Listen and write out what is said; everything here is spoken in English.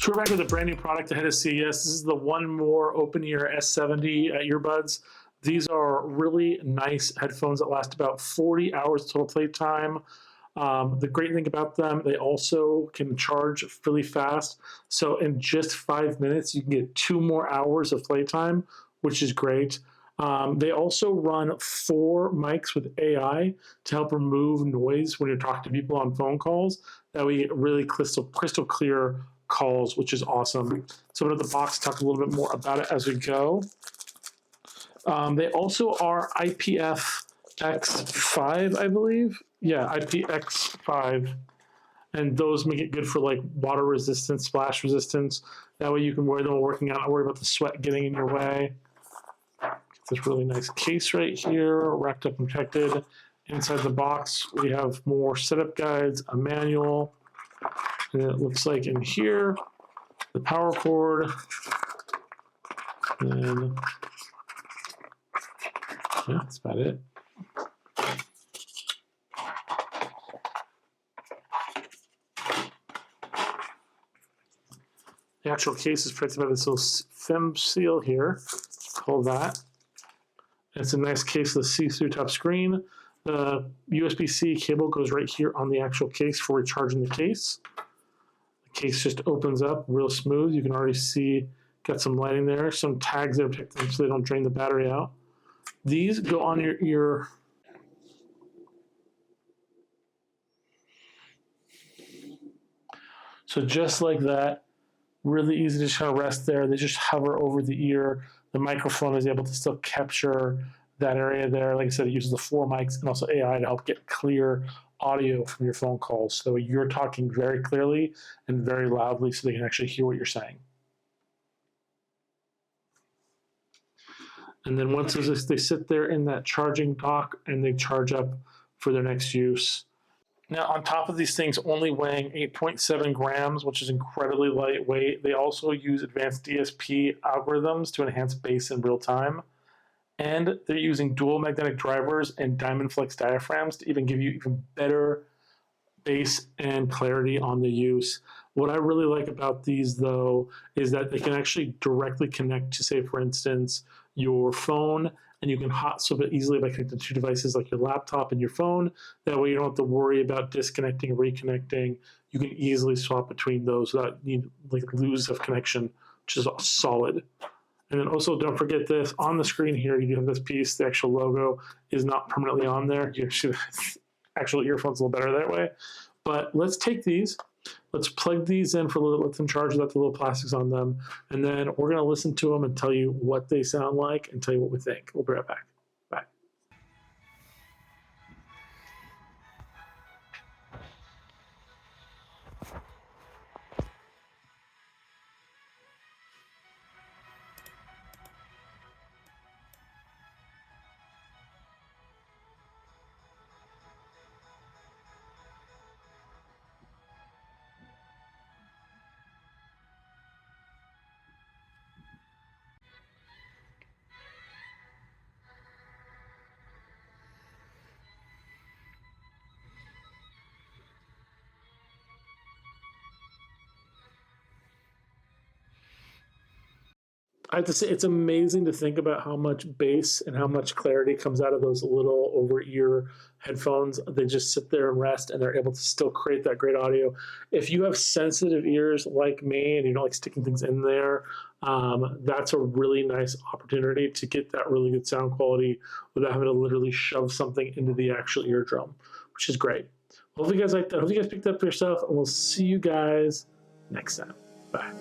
So we're back with a brand new product ahead of CES. This is the One More Open-Ear S70 earbuds. These are really nice headphones that last about 40 hours total playtime. The great thing about them, they also can charge really fast. So in just 5 minutes, you can get 2 more hours of playtime, which is great. They also run 4 mics with AI to help remove noise when you're talking to people on phone calls. That way you get really crystal clear calls, which is awesome. So I'm going to the box talk a little bit more about it as we go. They also are IPX5, I believe. Yeah, IPX5. And those make it good for like water resistance, splash resistance. That way you can wear them while working out, not worry about the sweat getting in your way. This really nice case right here, wrapped up and protected. Inside the box, we have more setup guides, a manual, and it looks like in here, the power cord, and yeah, that's about it. The actual case is protected by this little film seal here, called that. It's a nice case with a see-through top screen. The USB-C cable goes right here on the actual case for recharging the case. The case just opens up real smooth. You can already see, got some lighting there, some tags that protect them so they don't drain the battery out. These go on your ear. So just like that, really easy to just kind of rest there. They just hover over the ear. The microphone is able to still capture that area there. Like I said, it uses the 4 mics and also AI to help get clear audio from your phone calls. So you're talking very clearly and very loudly so they can actually hear what you're saying. And then once they sit there in that charging dock and they charge up for their next use. Now, on top of these things only weighing 8.7 grams, which is incredibly lightweight, they also use advanced DSP algorithms to enhance bass in real time. And they're using dual magnetic drivers and DiamondFlex diaphragms to even give you even better bass and clarity on the use. What I really like about these, though, is that they can actually directly connect to, say, for instance, your phone, and you can hot swap it easily by connecting 2 devices like your laptop and your phone. That way you don't have to worry about disconnecting and reconnecting. You can easily swap between those without need like lose of connection, which is solid. And then also don't forget this, on the screen here, you do have this piece, the actual logo is not permanently on there. You actually, actual earphones a little better that way. But let's take these, let's plug these in for a little, let them charge without the little plastics on them. And then we're gonna listen to them and tell you what they sound like and tell you what we think. We'll be right back. Bye. I have to say, it's amazing to think about how much bass and how much clarity comes out of those little over-ear headphones. They just sit there and rest, and they're able to still create that great audio. If you have sensitive ears like me and you don't like sticking things in there, that's a really nice opportunity to get that really good sound quality without having to literally shove something into the actual eardrum, which is great. Hopefully you guys like that. Hope you guys picked it up for yourself, and we'll see you guys next time. Bye.